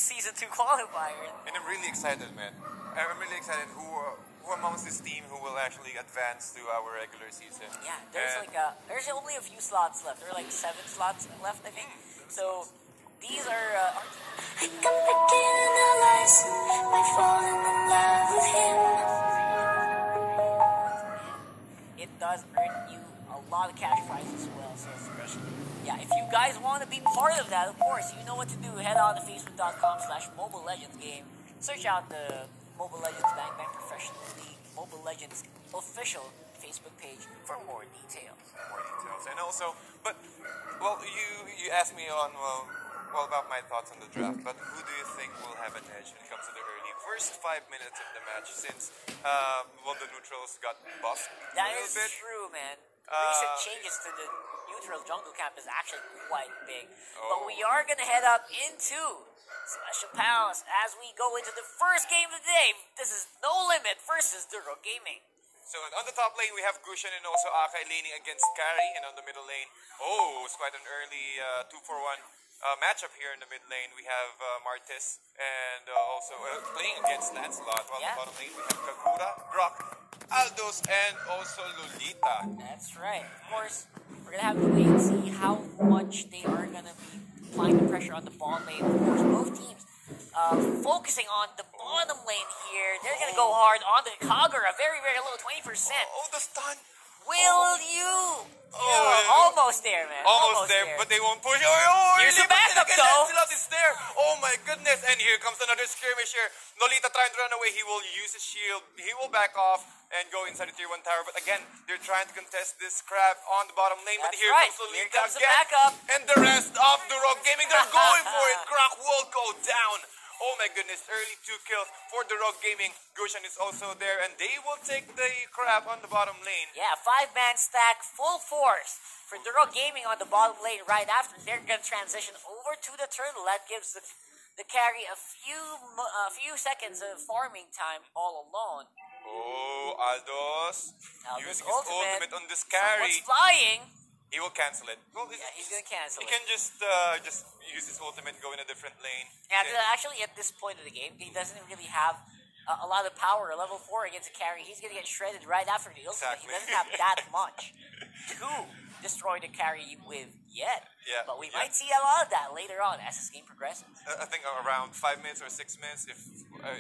Season 2 qualifier. And I'm really excited, man. I'm really excited who amongst this team who will actually advance to our regular season. Yeah, there's only a few slots left. There are like 7 slots left, I think. So these are our I can begin our lives by falling in love with him. It does earn you a lot of cash prizes as well. So yeah, if you guys want to be part of that, of course, you know what to do. Head on to facebook.com/Mobile Legends game. Search out the Mobile Legends Bang Bang Professional League Mobile Legends official Facebook page for more details. And also, but well, you asked me on about my thoughts on the draft. But who do you think will have an edge when it comes to the first 5 minutes of the match? Since the neutrals got buffed that a little is bit. True, man. Recent changes to the neutral jungle camp is actually quite big. But we are gonna head up into Special Palace as we go into the first game of the day. This is No Limit versus Duro Gaming. So on the top lane, we have Gusion and also Akai laning against Carry. And on the middle lane, it's quite an early 2-for-1 matchup here in the mid lane. We have Martis and also playing against Lancelot. While on the bottom lane, we have Kagura, Grok, Aldos, and also Lolita. That's right. Of course, we're going to have to wait and see how much they are going to be applying the pressure on the bottom lane. Of course, both teams focusing on the bottom lane here. They're going to go hard on the Kagura. Very, very low, 20%. Oh, the stun. Will you? Almost there, man. Almost there, but they won't push. Here's the backup, though. Lancelot is there. Oh my goodness. And here comes another skirmish here. Lolita trying to run away. He will use his shield. He will back off and go inside the tier 1 tower. But again, they're trying to contest this crab on the bottom lane. That's but here right. comes Lolita Here comes the again. backup. And the rest of the Rogue Gaming, they're going for it. Grok will go down. Oh my goodness, early 2 kills for the Rogue Gaming. Gusion is also there, and they will take the crab on the bottom lane. Yeah, 5-man stack, full force for the Rogue Gaming on the bottom lane. Right after, they're going to transition over to the turtle. That gives the carry a few seconds of farming time all alone. Oh, Aldos using his ultimate on this carry. Someone's flying. He will cancel it. Well, yeah, he's going to cancel it. He can just use his ultimate and go in a different lane. Yeah, actually, at this point of the game, he doesn't really have a lot of power. Level 4 against a carry, he's going to get shredded right after the ultimate. Exactly. He doesn't have that much to destroy the carry with yet. Yeah, but we might see a lot of that later on as this game progresses. I think around 5 minutes or 6 minutes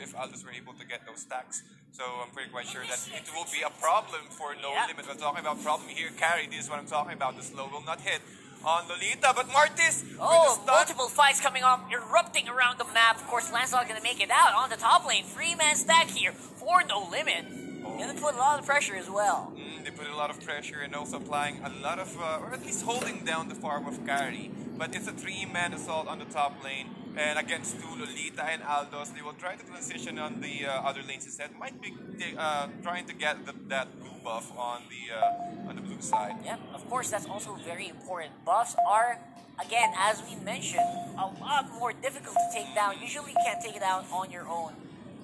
if Aldous were able to get those stacks. So I'm pretty quite sure that it will be a problem for No Limit. We're talking about problem here. Carry, this is what I'm talking about. The slow will not hit on Lolita, but Martis with the stun. Multiple fights coming off, erupting around the map. Of course, Lancelot going to make it out on the top lane. 3-man stack here for No Limit. Going to put a lot of pressure as well. They put a lot of pressure and also applying a lot of, or at least holding down the farm of Carry. But it's a 3-man assault on the top lane. And against 2 Lolita and Aldos, they will try to transition on the other lanes instead. Might be trying to get that blue buff on the blue side. Yep, of course, that's also very important. Buffs are, again, as we mentioned, a lot more difficult to take down. Usually you can't take it out on your own.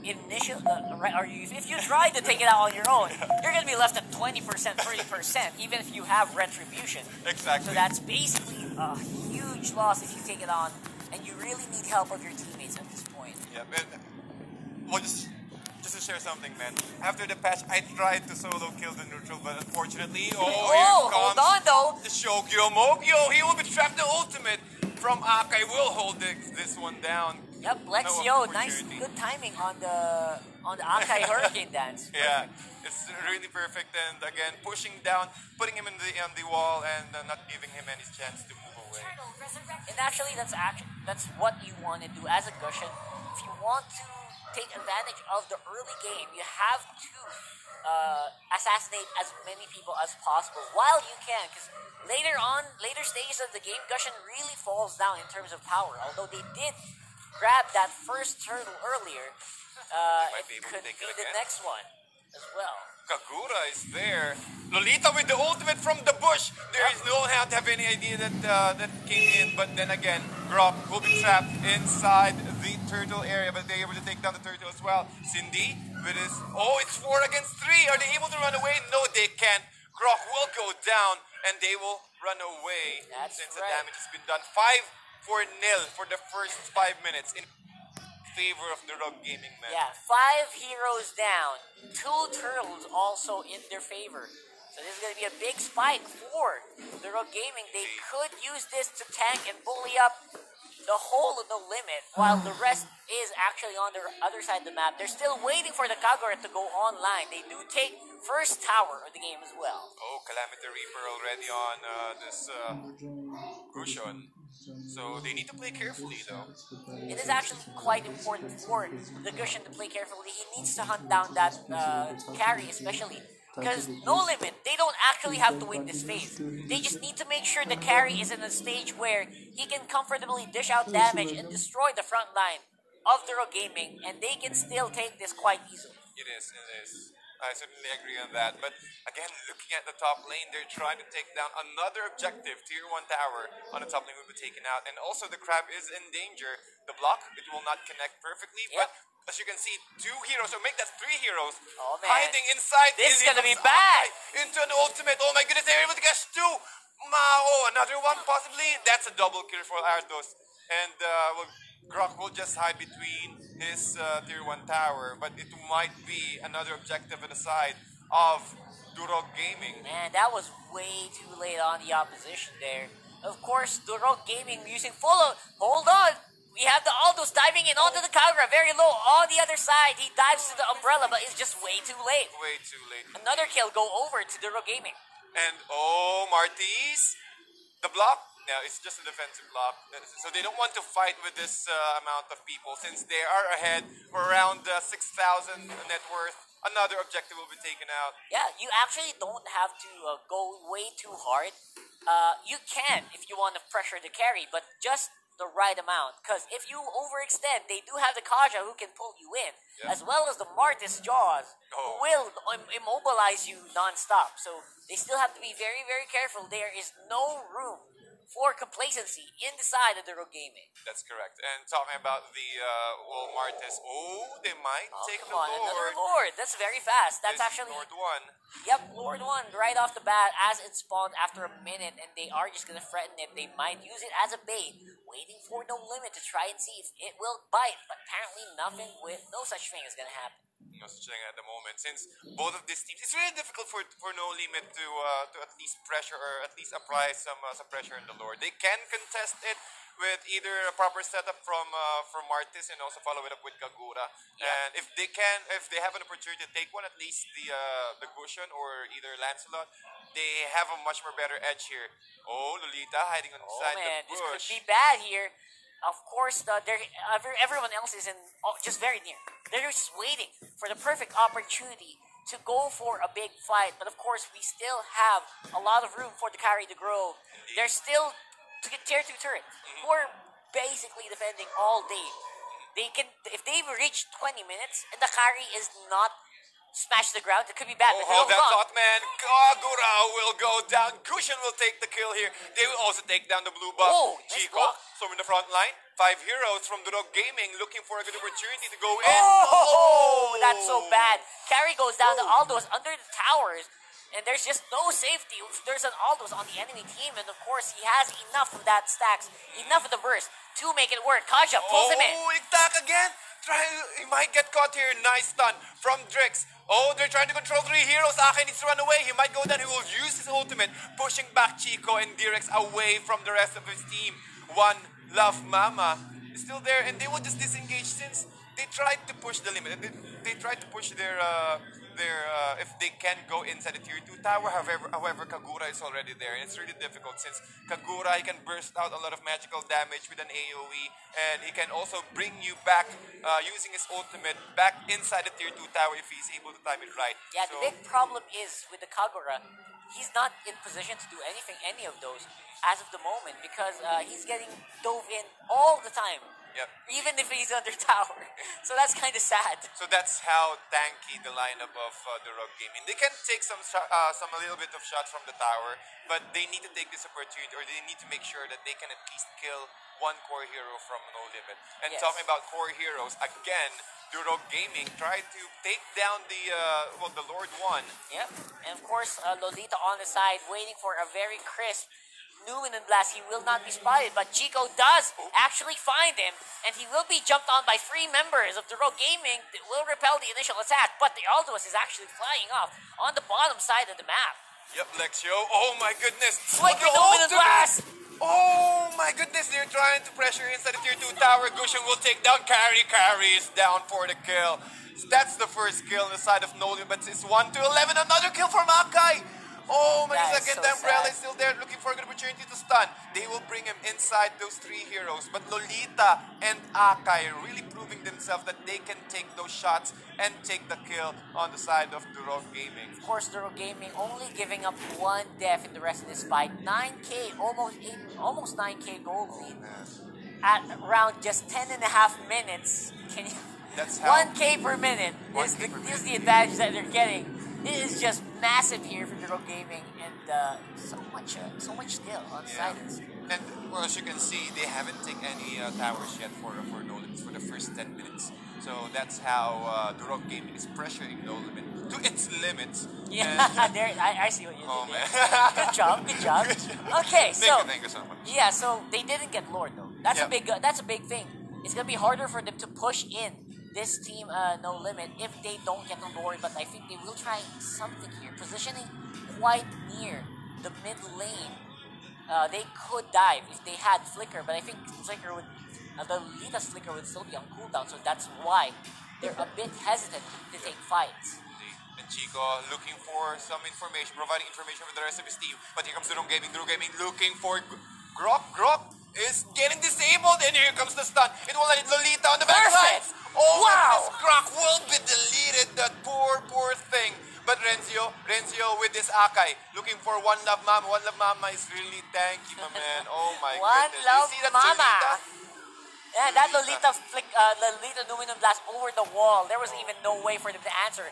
If you try to take it out on your own, you're going to be left at 20%, 30%, even if you have Retribution. Exactly. So that's basically a huge loss if you take it on, and you really need help of your teammates at this point. Yeah, well, just to share something, man. After the patch, I tried to solo kill the neutral, but unfortunately, here comes hold on though. The Shogyo Mogyo. He will be trapped. The ultimate from Akai will hold this one down. Yep, Lexio, nice, good timing on the Akai Hurricane Dance. Yeah, it's really perfect, and again pushing down, putting him on the wall, and not giving him any chance to move away. And actually, that's what you want to do as a Gusion. If you want to take advantage of the early game, you have to assassinate as many people as possible while you can, because later stages of the game, Gusion really falls down in terms of power. Although they did grab that first turtle earlier, it could be the next one as well. Kagura is there. Lolita with the ultimate from the bush. There is no one have any idea that came in, but then again, Grok will be trapped inside the turtle area, but they're able to take down the turtle as well. Cindy with his, it's 4 against 3. Are they able to run away? No, they can't. Grok will go down, and they will run away. That's since right. The damage has been done. 5-0 for the first 5 minutes. favor of the Rogue Gaming, man. Yeah, 5 heroes down, 2 turtles also in their favor. So this is going to be a big spike for the Rogue Gaming. They could use this to tank and bully up the whole of the limit, while the rest is actually on the other side of the map. They're still waiting for the Kagura to go online. They do take first tower of the game as well. Oh, Calamity Reaper already on this Crucian. So they need to play carefully, though. It is actually quite important for the Gushin to play carefully. He needs to hunt down that carry, especially. Because No Limit, they don't actually have to win this phase. They just need to make sure the carry is in a stage where he can comfortably dish out damage and destroy the front line of the Rogue Gaming, and they can still take this quite easily. It is. I certainly agree on that. But again, looking at the top lane, they're trying to take down another objective. Tier 1 tower on the top lane will be taken out. And also the crab is in danger. The block, it will not connect perfectly. Yep. But as you can see, 2 heroes, so make that 3 heroes, Oh, man. hiding inside. This is Ilya gonna be comes bad. out into an ultimate. Oh my goodness, they're able to catch 2. Oh, another one possibly. That's a double kill for Ardos. And well, Grok will just hide between his tier 1 tower, but it might be another objective on the side of Durog Gaming. Man, that was way too late on the opposition there. Of course, the Rogue Gaming using full of... Hold on! We have the Aldos diving in onto the Kagura, very low on the other side. He dives to the umbrella, but it's just way too late. Way too late. Another kill go over to the Rogue Gaming. And oh, Martis, the block. Now it's just a defensive block, so they don't want to fight with this amount of people since they are ahead for around 6,000 net worth. Another objective will be taken out. Yeah, you actually don't have to go way too hard. You can if you want to pressure the carry, but just the right amount. Because if you overextend, they do have the Kaja who can pull you in, as well as the Martis Jaws, who will immobilize you non-stop. So they still have to be very, very careful. There is no room for complacency in the side of the Rogue Gaming. That's correct. And talking about the Martis, they might take Come the on, another Lord. Lord. That's very fast. That's This actually... Lord 1. Yep, Lord 1 right off the bat as it spawned after a minute, and they are just going to threaten it. They might use it as a bait, waiting for No Limit to try and see if it will bite. But apparently no such thing is going to happen. No such thing at the moment, since both of these teams, it's really difficult for No Limit to at least pressure or at least apply some pressure in the Lord. They can contest it with either a proper setup from Martis and also follow it up with Kagura. Yeah. And if they have an opportunity to take one, at least the Gushin or either Lancelot, they have a much more better edge here. Oh, Lolita hiding on the Oh side man, of the this could bush. be bad here. Of course, everyone else is just very near. They're just waiting for the perfect opportunity to go for a big fight. But of course, we still have a lot of room for the carry to grow. They're still to get tier 2 turret, who are basically defending all day. They can, if they've reached 20 minutes and the carry is not smash the ground, it could be bad. Oh, but hold hold that on. thought, man. Kagura will go down. Crucian will take the kill here. They will also take down the blue buff. Oh, nice Chico, block. so in the front line, 5 heroes from Durog Gaming looking for a good opportunity to go in. Oh, that's so bad. Carry goes down to Aldos under the towers, and there's just no safety. There's an Aldos on the enemy team, and of course, he has enough of that stacks, enough of the burst to make it work. Kaja pulls him in. Oh, attack again. He might get caught here. Nice stun from Drix. Oh, they're trying to control 3 heroes. Ake needs to run away. He might go down. He will use his ultimate, pushing back Chico and Direx away from the rest of his team. One Love Mama is still there, and they will just disengage since they tried to push the limit. They tried to push their if they can go inside the tier 2 tower. However, Kagura is already there, and it's really difficult since Kagura, he can burst out a lot of magical damage with an AoE, and he can also bring you back using his ultimate back inside the tier 2 tower if he's able to time it right. Yeah, So, the big problem is with the Kagura, he's not in position to do any of those as of the moment, because he's getting dove in all the time. Yep. Even if he's under tower. So that's kind of sad. So that's how tanky the lineup of the Rogue Gaming. They can take some a little bit of shots from the tower, but they need to take this opportunity, or they need to make sure that they can at least kill one core hero from No Limit. And Yes. talking about core heroes, again, the Rogue Gaming tried to take down the Lord 1. Yep. And of course, Lolita on the side, waiting for a very crisp Numen and Blast, he will not be spotted, but Chico does actually find him, and he will be jumped on by 3 members of the Rogue Gaming that will repel the initial attack, but the Aldous is actually flying off on the bottom side of the map. Yep, Lexio. Oh my goodness. Flicker, The Numen and ultimate. Blast! Oh my goodness, they're trying to pressure inside the tier 2 tower. Gusion will take down Carry. Carry is down for the kill. That's the first kill on the side of Nolan, but it's 1 to 11. Another kill for Makai. Oh my That is goodness, again, so the Umbrella sad. is still there looking for a good opportunity to stun. They will bring him inside those 3 heroes, but Lolita and Akai are really proving themselves that they can take those shots and take the kill on the side of Durov Gaming. Of course, the Rogue Gaming only giving up 1 death in the rest of this fight. 9k, almost 9k gold lead at around just 10.5 minutes. Can you? That's how. 1k per minute is 1K per is the advantage that they're getting. It is just massive here for the Rogue Gaming, and so much skill on the side of this. And well, as you can see, they haven't taken any towers yet for Nolan for the first 10 minutes. So that's how the Rogue Gaming is pressuring No Limit to its limits. Yeah, And- there. I see what you oh did man. there. Good job, good job. Okay, so Thank you so much. yeah, so they didn't get Lord though. That's Yep. a big. That's a big thing. It's gonna be harder for them to push in this team, No Limit, if they don't get the Lord. But I think they will try something here, positioning quite near the mid lane. They could dive if they had Flicker, but I think Flicker would. The Lolita's Flicker would still be on cooldown, so that's why they're a bit hesitant to take fights. And Chico looking for some information, providing information for the rest of his team. But here comes Durong Gaming. Durong Gaming looking for Grok. Grok is getting disabled, and here comes the stun. It will let Lolita on the backside. Perfect! Oh, Wow! wow! Grok will be deleted. That poor thing. But Renzio with this Akai, looking for One Love Mama. One Love Mama is really tanky, my man. Oh my One goodness. Love You see that Mama. Lolita? Yeah, that Lolita flick, Lolita Numinum Blast over the wall. There was even no way for them to answer.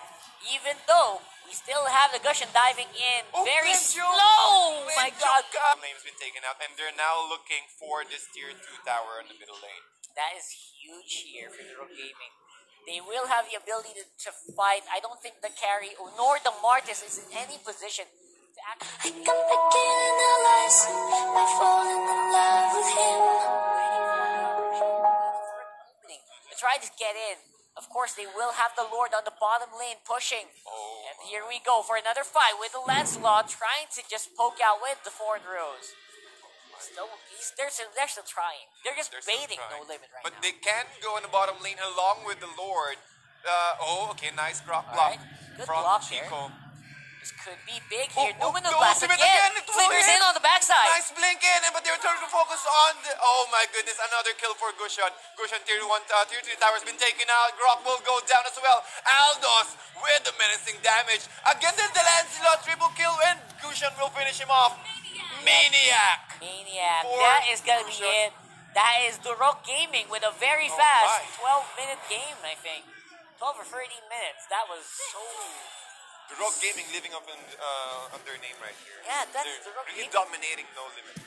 Even though we still have the Gusion diving in Oh, very Renjo! slow. My Renjo God, name's been taken out, and they're now looking for this tier 2 tower in the middle lane. that is huge here for the Rogue Gaming. They will have the ability to fight. I don't think the carry nor the Martis is in any position to actually. I can begin analyzing by falling in love with him. To try to get in. Of course, they will have the Lord on the bottom lane pushing. Oh, And here we go for another fight with the Lancelot trying to just poke out with the forward rows. They're still trying. They're just They're still baiting trying. No Limit right But now. they can go in the bottom lane along with the Lord. Okay, nice drop block Alright, good from block there. Chico. This could be big Oh, here. oh, Numen the Blast ultimate again. again, it will Flickers hit. in on the backside. Nice blink in, but they're trying to focus on the... Oh my goodness, another kill for Gusion. Gusion tier 3 tower has been taken out. Grok will go down as well. Aldos with the menacing damage. Again, there's the Lancelot triple kill, and Gusion will finish him off. Maniac! Maniac. For That is gonna be Gusion. it. That is the Rock Gaming with a very Oh, fast my. 12-minute game, I think. 12 or 13 minutes. That was so... The Rogue Gaming living up on their name right here. Yeah, that's They're the Rogue really Gaming. dominating No Limit.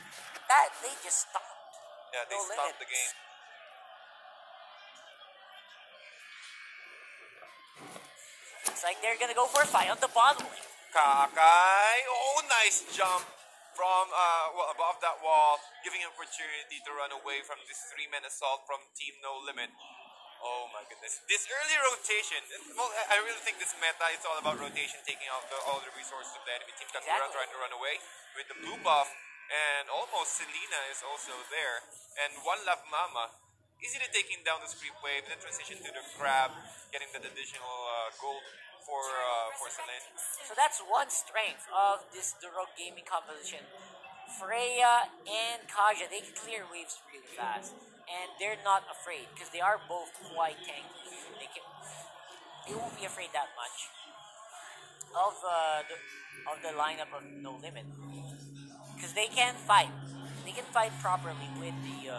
That they just stopped. Yeah, they No stopped the limits. game. It's like they're gonna go for a fight on the bottom lane. Kakai. Oh, nice jump from above that wall, giving him opportunity to run away from this 3-man assault from Team No Limit. Oh my goodness. This early rotation, well, I really think this meta is all about rotation, taking out all the resources of the enemy team. Kakura Exactly. trying to run away with the blue buff, and almost Selena is also there. And One Love Mama, easily taking down the creep wave, then transition to the crab, getting that additional gold for Selena. So that's one strength of this Durok Gaming composition. Freya and Kaja, they can clear waves really fast. And they're not afraid because they are both quite tanky. They won't be afraid that much of the lineup of No Limit because they can fight. They can fight properly with the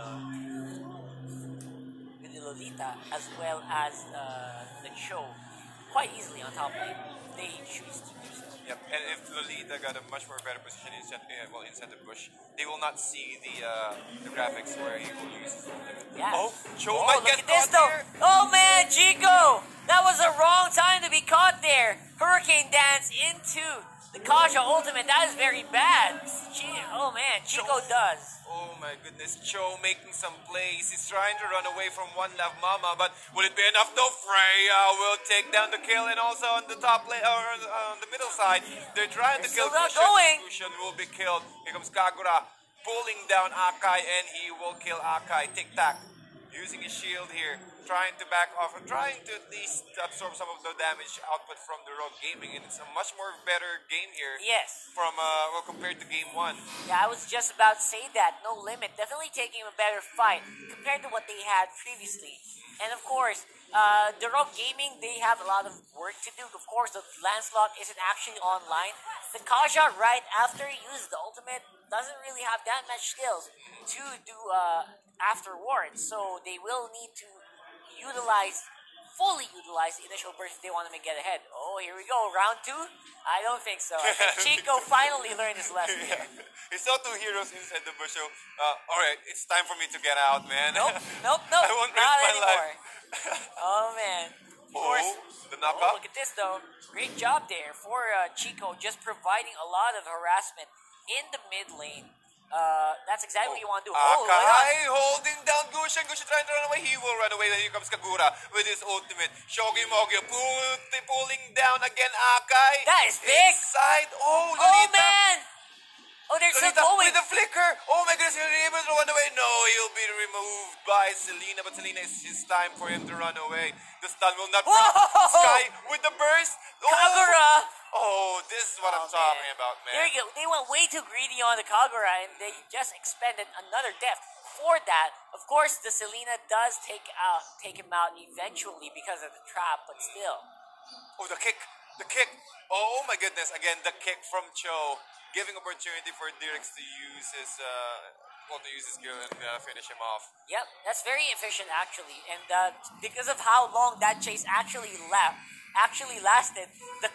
Lolita as well as the Cho quite easily on top lane. They choose to do so. Yep, and if Lolita got a much more better position inside the bush, they will not see the graphics where he will use his limit. Yeah. Oh, Cho Oh, might look get at this caught though. here. Oh man, Chico! That was the wrong time to be caught there. Hurricane dance into the Kaja ultimate. That is very bad. Oh man, Chico does. Oh my goodness, Cho making some plays. He's trying to run away from One Love Mama, but will it be enough? No, Freya will take down the kill, and also on the top lane, or on the middle side, they're trying to kill still not Kushan. going. Kushan will be killed. Here comes Kagura, pulling down Akai, and he will kill Akai. Tic Tac, using his shield here, trying to back off, or trying to at least absorb some of the damage output from the Rogue Gaming, and it's a much more better game here. Yes. From compared to game 1. Yeah, I was just about to say that. No Limit definitely taking a better fight compared to what they had previously. And of course, the Rogue Gaming, they have a lot of work to do. Of course, the Lancelot isn't actually online. The Kaja, right after he uses the ultimate, doesn't really have that much skills to do afterwards. So they will need to fully utilize the initial burst if they want to get ahead. Oh, here we go. Round 2? I don't think so. I think Chico finally learned his lesson here. He saw 2 heroes inside the bush, so, alright, it's time for me to get out, man. Nope. I won't risk Not my anymore. life. Oh, man. Of course. The Oh, knockup. look at this, though. Great job there for Chico, just providing a lot of harassment in the mid lane. That's exactly what you want to do. Oh, look at Akai holding down Gushan. Gushan trying to run away. He will run away. Then here comes Kagura with his ultimate. Shogi Mogi pulling down again Akai. That is big. Inside. Oh, Oh, Lolita. man. Oh, they're still Lolita going. with the flicker. Oh my goodness, he'll be able to run away. No, he'll be removed by Selena. But Selena, it's time for him to run away. The stun will not work. Whoa! Sky with the burst. Oh. Kagura. Oh, this is what I'm talking about, man. There you go. They went way too greedy on the Kagura, and they just expended another death for that. Of course, the Selena does take him out eventually because of the trap, but still. Oh, the kick. The kick. Oh my goodness. Again, the kick from Cho. Giving opportunity for Dirks to use his skill and finish him off. Yep, that's very efficient actually, and because of how long that chase actually lasted, the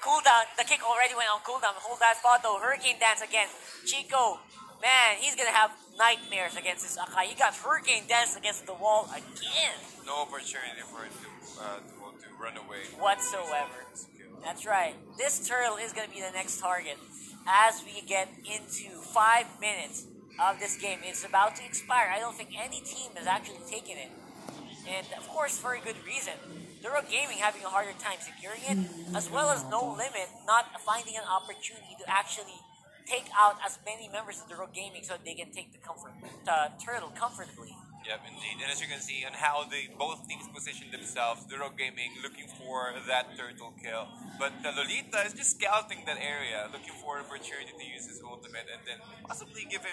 kick already went on cooldown. Hold that spot though. Hurricane Dance again. Chico, man, he's gonna have nightmares against this Akai. He got Hurricane Dance against the wall again. No opportunity for him to run away Whatsoever. That's right. This turtle is gonna be the next target. As we get into 5 minutes of this game, it's about to expire. I don't think any team has actually taken it. And of course, for a good reason. The Rogue Gaming having a harder time securing it, as well as No Limit not finding an opportunity to actually take out as many members of the Rogue Gaming so they can take the turtle comfortably. Yep, indeed. And as you can see on how both teams position themselves, the Rogue Gaming looking for that turtle kill. But Lolita is just scouting that area, looking for an opportunity to use his ultimate and then possibly give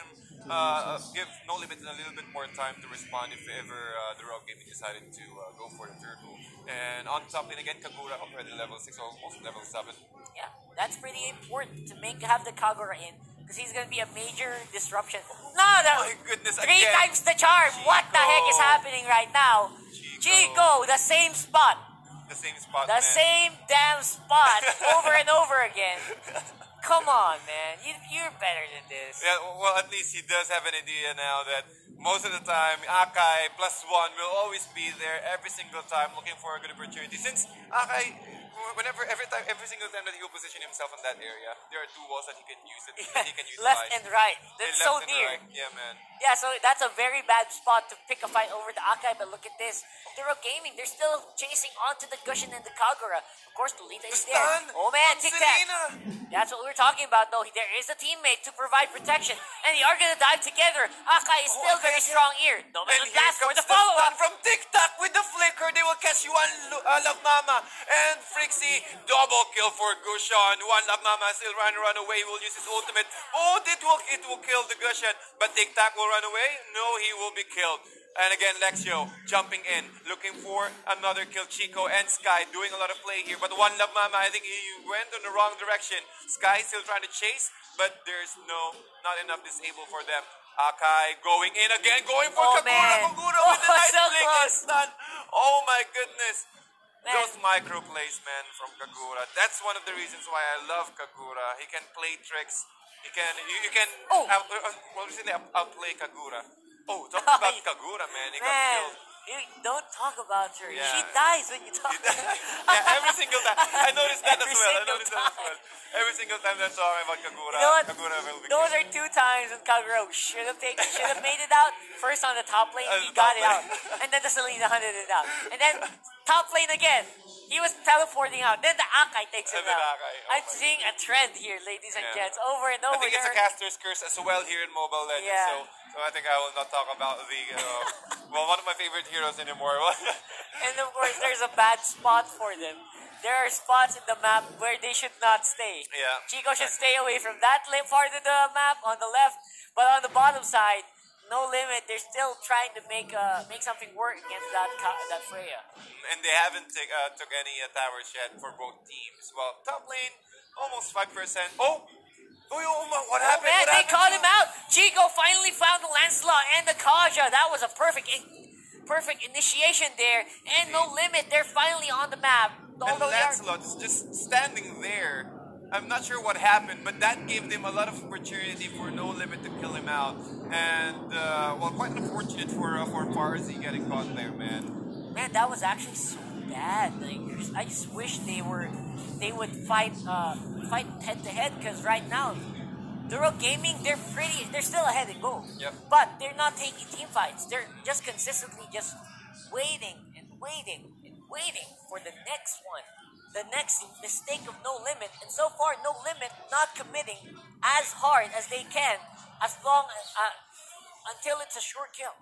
No Limit a little bit more time to respond if ever the Rogue Gaming decided to go for the turtle. And on top lane again, Kagura already level 6, almost level 7. Yeah, that's pretty important to have the Kagura in. Because he's going to be a major disruption. No, Oh my goodness, three again. times the charm. What the heck is happening right now? Chico, the same spot. The same spot, The man. same damn spot over and over again. Come on, man. You're better than this. Yeah, well, at least he does have an idea now that most of the time, Akai +1 will always be there every single time looking for a good opportunity. Since Akai, every single time that he will position himself in that area, there are 2 walls that he can use that he can utilize. Left and right. That's so left and near. right. Yeah, man. Yeah, so that's a very bad spot to pick a fight over the Akai, but look at this. The Rogue Gaming, they're still chasing onto the Gushin and the Kagura. Of course, Lolita is there. Stun Oh man, from Tic Tac. Selena. That's what we were talking about, though. There is a teammate to provide protection, and they are going to dive together. Akai is still very strong here. No man And will here blast for comes the the follow-up. stun from Tic Tac with the flicker. They will catch you on Love Mama. And Frixie, double kill for Gushan. One Love Mama still run away. He will use his ultimate. Oh, it will kill the Gushan. But Tic Tac will run away? No, he will be killed. And again, Lexio jumping in, looking for another kill. Chico and Sky doing a lot of play here. But One Love Mama, I think he went in the wrong direction. Sky still trying to chase, but there's not enough disable for them. Akai going in again, going for Oh, Kagura. man. Kagura with the Oh, nice so flick and close. stun. Oh my goodness. Man. Those micro plays, man, from Kagura. That's one of the reasons why I love Kagura. He can play tricks. You can Oh. outplay Kagura. Oh, talking about Kagura, man. He got Man. killed. Don't talk about her. Yeah. She dies when you talk. Yeah, every single time. I noticed that Every as well. I single noticed that as well. Every single time I'm talking about Kagura, You know what? Kagura will be Those killed. are 2 times when Kagura should have made it out. First on the top lane, he The got top it out, lane. and then the Selena hunted it out, and then top lane again. He was teleporting out. Then the Akai takes him And then out. Akai, oh I'm my seeing a trend here, ladies and Yeah. gents, over and I over. think it's a There- caster's curse as well here in Mobile Legends. Yeah. So I think I will not talk about the well, one of my favorite heroes anymore. And of course, there's a bad spot for them. There are spots in the map where they should not stay. Yeah. Chico should stay away from that part of the map on the left, but on the bottom side, No Limit. They're still trying to make something work against that Freya. And they haven't took any towers yet for both teams. Well, top lane almost 5%. Oh, what happened? Man, What they happened caught to- him out. Chico finally found the Lancelot and the Kaja. That was a perfect initiation there. And No Limit, they're finally on the map. And Although they are, Lancelot is just standing there. I'm not sure what happened, but that gave them a lot of opportunity for No Limit to kill him out. And, well, quite unfortunate for Farzi getting caught there, man. man, that was actually so bad. Like, I just wish they would fight head to head, because right now, Duro Gaming, they're still ahead in gold. Yep. But they're not taking team fights. They're just consistently just waiting and waiting and waiting for the next one. The next mistake of No Limit. And so far, No Limit not committing as hard as they can as long until it's a short kill.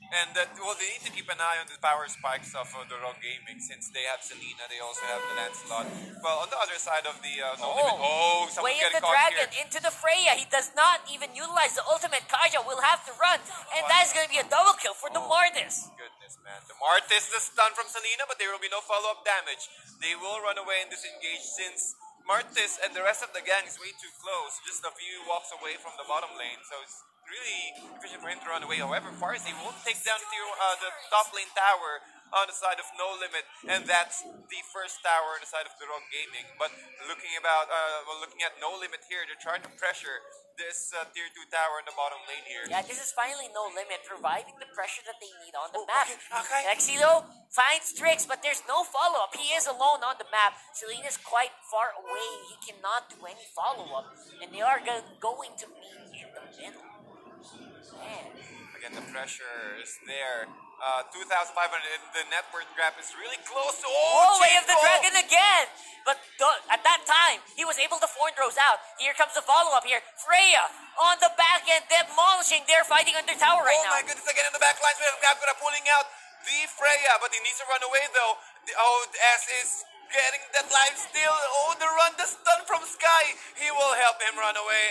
And well, they need to keep an eye on the power spikes of the Rogue Gaming since they have Selena, they also have the Lancelot. Well, on the other side of the No Limit, someone's Way of getting the caught dragon here. into the Freya. He does not even utilize the ultimate. Kaja will have to run, and that is going to be a double kill for the Mortis. Goodness, man. The Martis, the stun from Selena, but there will be no follow-up damage. They will run away and disengage since Martis and the rest of the gang is way too close, just a few walks away from the bottom lane. So it's really efficient for him to run away. However, Farsi will take down the top lane tower on the side of No Limit, and that's the first tower on the side of the Rogue Gaming. But looking at No Limit here, they're trying to pressure this tier 2 tower in the bottom lane here. Yeah, this is finally No Limit providing the pressure that they need on the Oh, map. okay. Exilo finds Trix, but there's no follow-up. He is alone on the map. Selena's quite far away. He cannot do any follow-up, and they are going to meet in the middle. Man. Again, the pressure is there. 2,500, and the net worth gap is really close. Oh, Way of the Chico! Dragon again! But at that time, he was able to Throws out. Here comes the follow-up here. Freya on the back end, demolishing. They're fighting under tower right Oh now. my goodness, again in the back lines, we have Gakura pulling out the Freya, but he needs to run away though. The S is getting that life steal. Oh, the stun from Sky. He will help him run away.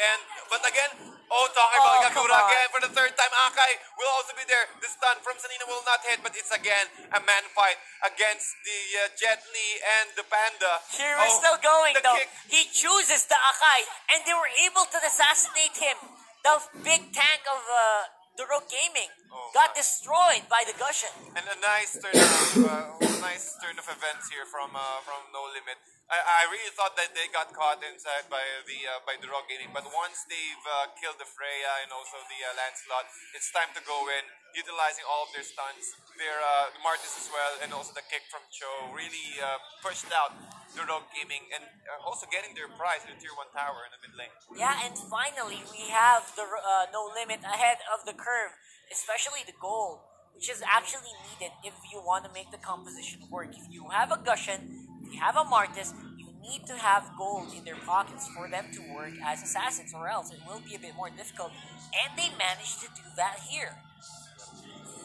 But again, talking about come Gakura on. again for the third time. Akai will also be there. The stun from Selena will not hit, but it's again a man fight against the Jet Li and the Panda. Here we're still going the though. kick. He chooses the Akai, and they were able to assassinate him. The big tank of the Rogue Gaming Oh, got God. destroyed by the Gushin. And a nice turn of events here from No Limit. I really thought that they got caught inside by the Rogue Gaming, but once they've killed the Freya and also the Lancelot, it's time to go in, utilizing all of their stunts, their Martis as well, and also the kick from Cho really pushed out the Rogue Gaming and also getting their prize in the tier 1 tower in the mid lane. Yeah, and finally we have the No Limit ahead of the curve, especially the gold, which is actually needed if you want to make the composition work. If you have a Gushin, if you have a Martis, you need to have gold in their pockets for them to work as assassins, or else it will be a bit more difficult. And they managed to do that here.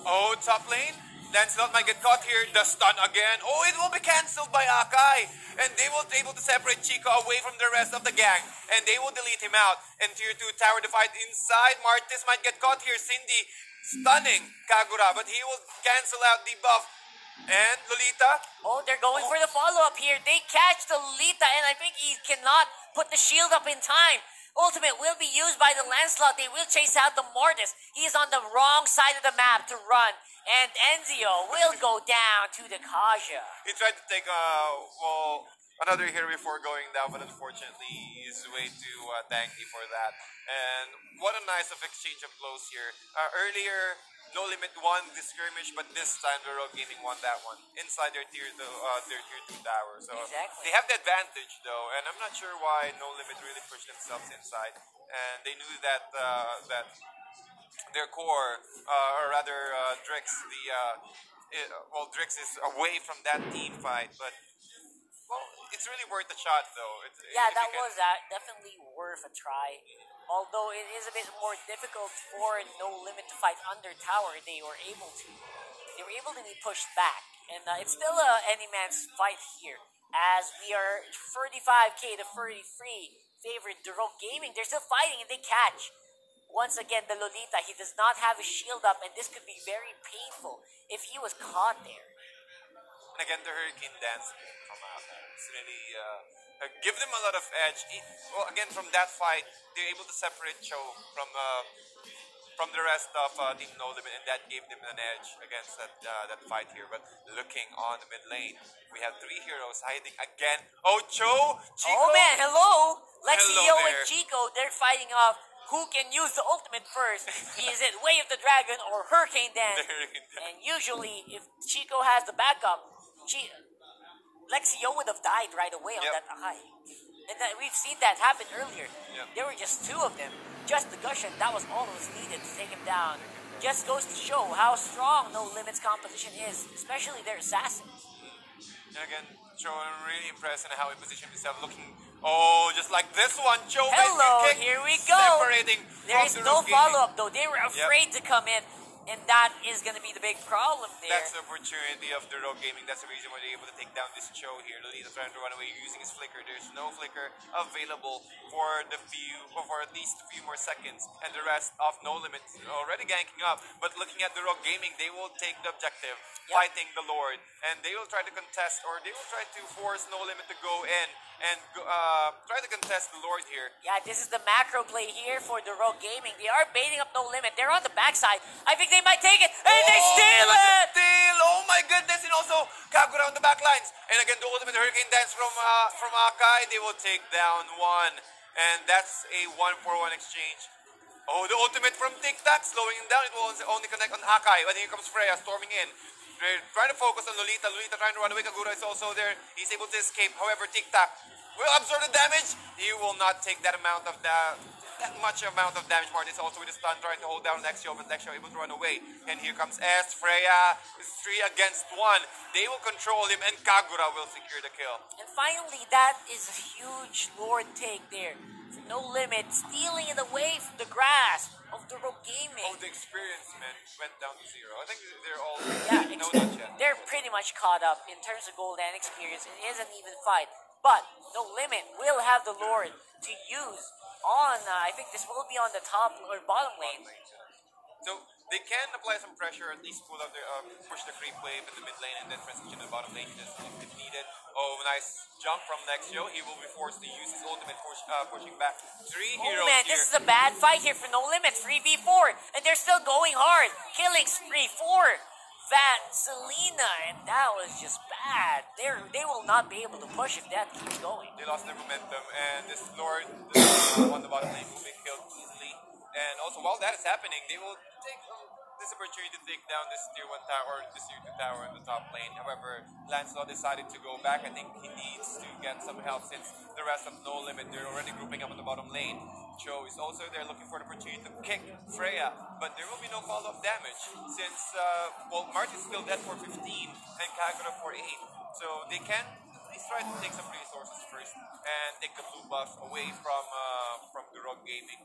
Oh, top lane. Lancelot might get caught here. The stun again. Oh, it will be cancelled by Akai. And they will be able to separate Chico away from the rest of the gang. And they will delete him out. And tier 2 tower divide inside. Martis might get caught here. Cindy stunning Kagura. But he will cancel out the buff. And Lolita. Oh, they're going for the follow-up here. They catch the Lolita, and I think he cannot put the shield up in time. Ultimate will be used by the Lancelot. They will chase out the Mortis. He is on the wrong side of the map to run. And Enzio will go down to the Kaja. He tried to take another hero before going down, but unfortunately he's way too tanky for that. And what a nice of exchange of blows here. Earlier, No Limit won the skirmish, but this time the Rogue Gaming won that one inside their tier 2 tower. So Exactly. they have the advantage though, and I'm not sure why No Limit really pushed themselves inside. And they knew that that their core, or rather Drix, Drix is away from that team fight, but well, it's really worth a shot though. Yeah, If you that can, was definitely worth a try. Although it is a bit more difficult for No Limit to fight under tower, they were able to. They were able to be pushed back, and it's still any man's fight here. As we are 35k to 33 favorite Duro Gaming, they're still fighting and they catch. Once again, the Lolita, he does not have his shield up, and this could be very painful if he was caught there. and again, the Hurricane Dance from it's really give them a lot of edge. Well, again, from that fight, they're able to separate Cho from the rest of Team No Limit, and that gave them an edge against that fight here. But looking on the mid lane, we have three heroes hiding again. Oh, Cho! Chico! Oh man, hello! Lexio Hello and there. Chico, they're fighting off who can use the ultimate first. Is it Way of the Dragon or Hurricane Dance? And usually, if Chico has the backup, Lexio would have died right away on Yep. that Akai. And we've seen that happen earlier. Yep. There were just two of them. Just the Gushen, that was all that was needed to take him down. Just goes to show how strong No Limit's composition is, especially their assassins. And again, Cho, I'm really impressed in how he positioned himself, looking, just like this one, Cho. Hello, kick, here we go. Separating There from is the no Rogue Gaming. follow-up though. They were afraid to come in, and that is going to be the big problem there. That's the opportunity of the Rogue Gaming. That's the reason why they're able to take down this Cho here. Lolita trying to run away using his flicker. There's no flicker available for at least a few more seconds. And the rest of No Limit already ganking up. But looking at the Rogue Gaming, they will take the objective, fighting the Lord. And they will try to contest, or they will try to force No Limit to go in and try to contest the Lord here. Yeah, this is the macro play here for the Rogue Gaming. They are baiting up No Limit. They're on the backside. I think they might take it, and they steal it! Steal! Oh my goodness! And also Kagura on the back lines. And again, the ultimate Hurricane Dance from Akai. They will take down one. And that's a 1-for-1 exchange. Oh, the ultimate from Tic Tac, slowing him down. It will only connect on Akai. But here comes Freya storming in. They're trying to focus on Lolita. Lolita trying to run away. Kagura is also there. He's able to escape. However, Tic Tac will absorb the damage. He will not take that much amount of damage. Martin's also with a stun trying to hold down Lexio, but Lexio able to run away. And here comes S. Freya is 3 against 1. They will control him, and Kagura will secure the kill. And finally, that is a huge Lord take there. No Limit, stealing it away from the grasp of the Rogue Gaming. Oh, the experience, man, went down to 0. I think they're all... Yeah, no, not yet. they're pretty much caught up in terms of gold and experience. It is an even fight. But No Limit will have the Lord to use on, I think this will be on the top or bottom lane. So they can apply some pressure, at least pull out push the creep wave in the mid lane, and then transition to the bottom lane if needed. Oh, nice jump from Lexio. He will be forced to use his ultimate pushing back. 3 heroes Oh man, here. this is a bad fight here for No Limit. 3v4, and they're still going hard. Killing spree for Selena, and that was just bad. They will not be able to push if that keeps going. They lost their momentum, and this Lord on the bottom lane will be killed easily. And also, while that is happening, they will take this opportunity to take down this tier 1 tower, this tier 2 tower in the top lane. However, Lancelot decided to go back. I think he needs to get some help since the rest of No Limit, they're already grouping up on the bottom lane. Cho is also there looking for the opportunity to kick Freya, but there will be no follow-up damage since, Martin's still dead for 15 and Kagura for 8. So they can at least try to take some resources first and take the blue buff away from the Rogue Gaming.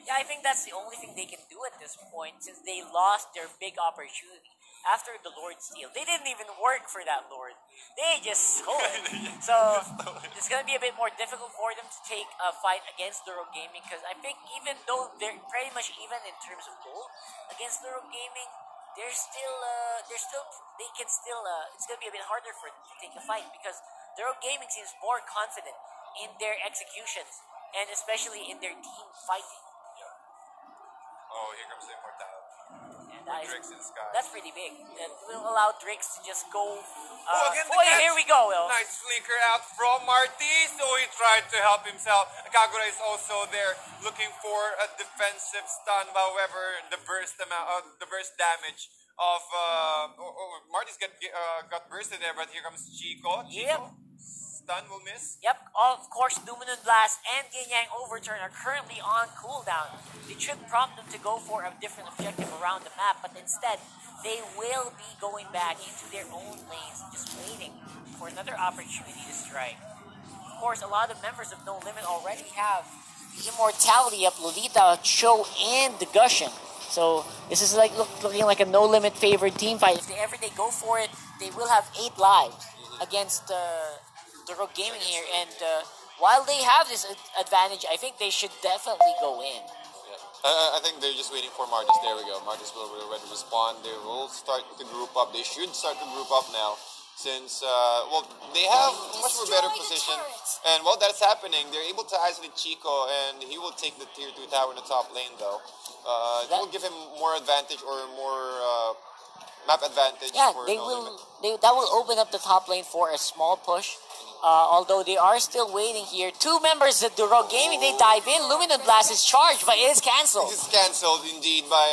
Yeah, I think that's the only thing they can do at this point since they lost their big opportunity after the Lord steal. They didn't even work for that Lord. They just stole it. So it's going to be a bit more difficult for them to take a fight against the Rogue Gaming because I think even though they're pretty much even in terms of gold against the Rogue Gaming, it's going to be a bit harder for them to take a fight because the Rogue Gaming seems more confident in their executions and especially in their team fighting. Oh, here comes the Immortality. Yeah. That is- Drix and Sky. That's pretty big. It will allow Drix to just go. Oh, again, the oh, yeah, catch. here we go, Will. Nice flicker out from Marty, so he tried to help himself. Kagura is also there looking for a defensive stun. However, the burst damage of Marty's got bursted there, but here comes Chico. Yep. Stun will miss. Yep, of course, Luminous Blast and Yin Yang Overturn are currently on cooldown. It should prompt them to go for a different objective around the map, but instead, they will be going back into their own lanes, just waiting for another opportunity to strike. Of course, a lot of members of No Limit already have the immortality of Lolita, Cho, and the Gushin. So this is like looking like a No Limit favored team fight. If they go for it, they will have 8 lives against the Rogue Gaming here, and while they have this advantage, I think they should definitely go in. I think they're just waiting for Martis. There we go. Martis will already respond. They will start to group up. They should start to group up now, since they have much more better position. And while that's happening, they're able to isolate Chico, and he will take the tier 2 tower in the top lane though. It will give him more advantage or more map advantage. Yeah, for they No will. Limit. That will open up the top lane for a small push. Although they are still waiting here. 2 members of the Rogue Gaming, they dive in. Luminous Blast is charged, but it is cancelled. This is cancelled indeed by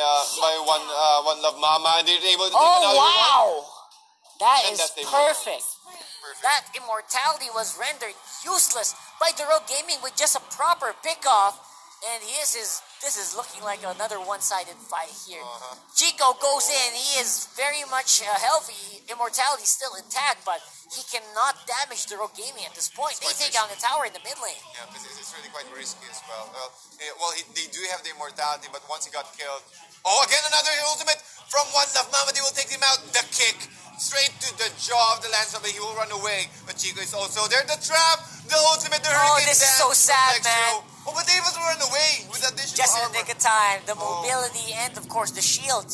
One Love Mama, and they're able to take Oh, another one. wow! That And is that's the perfect. Perfect. That immortality was rendered useless by the Rogue Gaming with just a proper pickoff. And this is looking like another one-sided fight here. Chico goes in. He is very much healthy. Immortality still intact, but he cannot damage the Rogue Gaming at this point. They take down the tower in the mid lane. Yeah, because it's really quite risky as well. They do have the immortality, but once he got killed... Oh, again, another ultimate from One Love Mama. They will take him out. The kick straight to the jaw of the Lancer, but he will run away. But Chico is also there. The trap, the ultimate, the hurricane this is dance so sad, from man. Dextro. Oh, but they able to run away with additional Just in armor. the nick of time. The mobility and, of course, the shield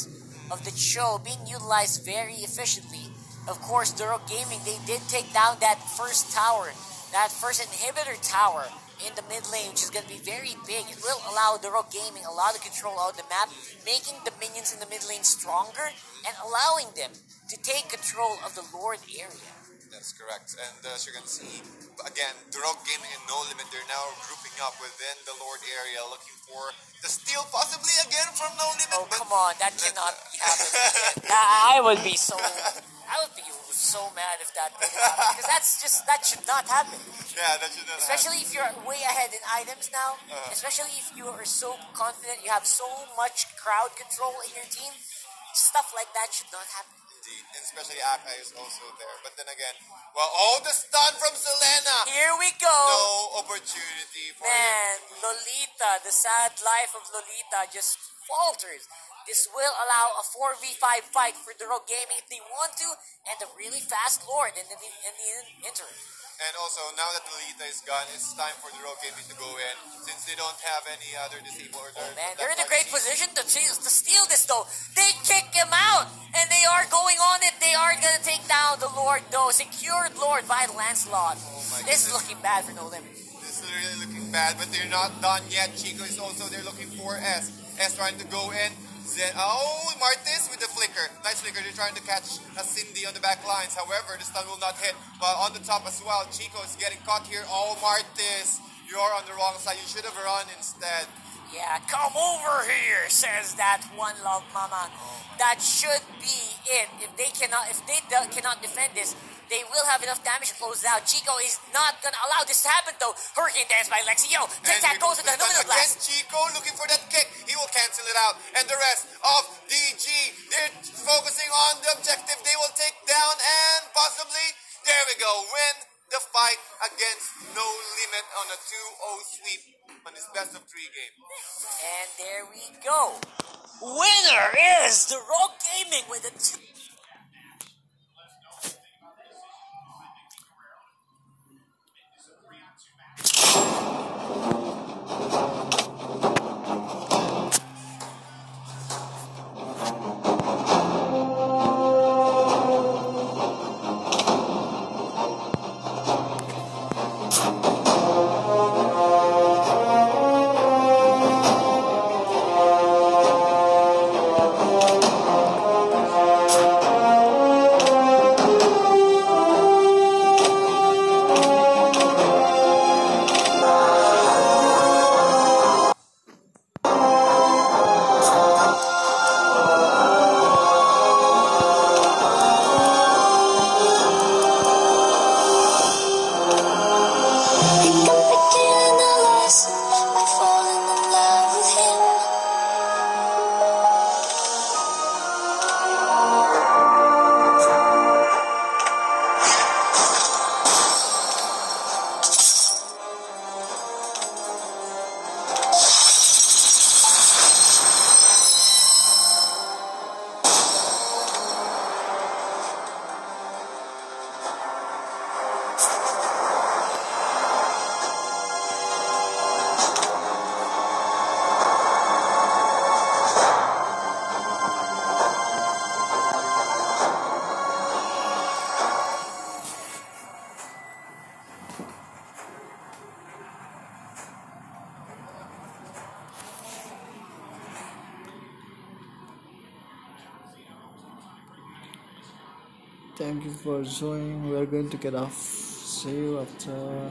of the Cho being utilized very efficiently. Of course, the Rogue Gaming, they did take down that first tower, that first inhibitor tower in the mid lane, which is going to be very big. It will allow the Rogue Gaming a lot of control of the map, making the minions in the mid lane stronger and allowing them to take control of the Lord area. That's correct. And as you can see, again, the Rogue Gaming and No Limit, they're now grouping up within the Lord area, looking for the steal possibly again from No Limit. Oh, but come on, that cannot happen. I would be so mad if that didn't happen, because that should not happen. Yeah, that should not Especially if you're way ahead in items now. Especially if you are so confident, you have so much crowd control in your team. Stuff like that should not happen. Indeed. And especially Akai is also there. But then again, the stun from Selena! Here we go. No opportunity for Man, Lolita, the sad life of Lolita just falters. This will allow a 4v5 fight for the Rogue Gaming if they want to, and a really fast Lord in the interim. And also, now that Lolita is gone, it's time for the Rogue Gaming to go in, since they don't have any other disable or Man, they're in a great position to steal this, though. They kick him out, and they are going on it. They are going to take down the Lord, though. Secured Lord by Lancelot. This is looking bad for No Limit. This is really looking bad, but they're not done yet. Chico is also there looking for S. S trying to go in. Martis with the flicker. Nice flicker. They're trying to catch a Cindy on the back lines. However, the stun will not hit. But on the top as well, Chico is getting caught here. Oh, Martis, you're on the wrong side. You should have run instead. Yeah, come over here, says that One Love Mama. That should be it. If they cannot defend this, they will have enough damage to close it out. Chico is not gonna allow this to happen, though. Hurricane Dance by Lexi. Yo, Tic Tac goes with the Luminous Blast. Chico looking for that kick. He will cancel it out. And the rest of DG, they're focusing on the objective. They will take down and possibly, there we go, win the fight against No Limit on a 2-0 sweep on this best of 3 game. And there we go. Winner is the Rogue Gaming with a 2. Thank you for joining. We're going to get off. See you after.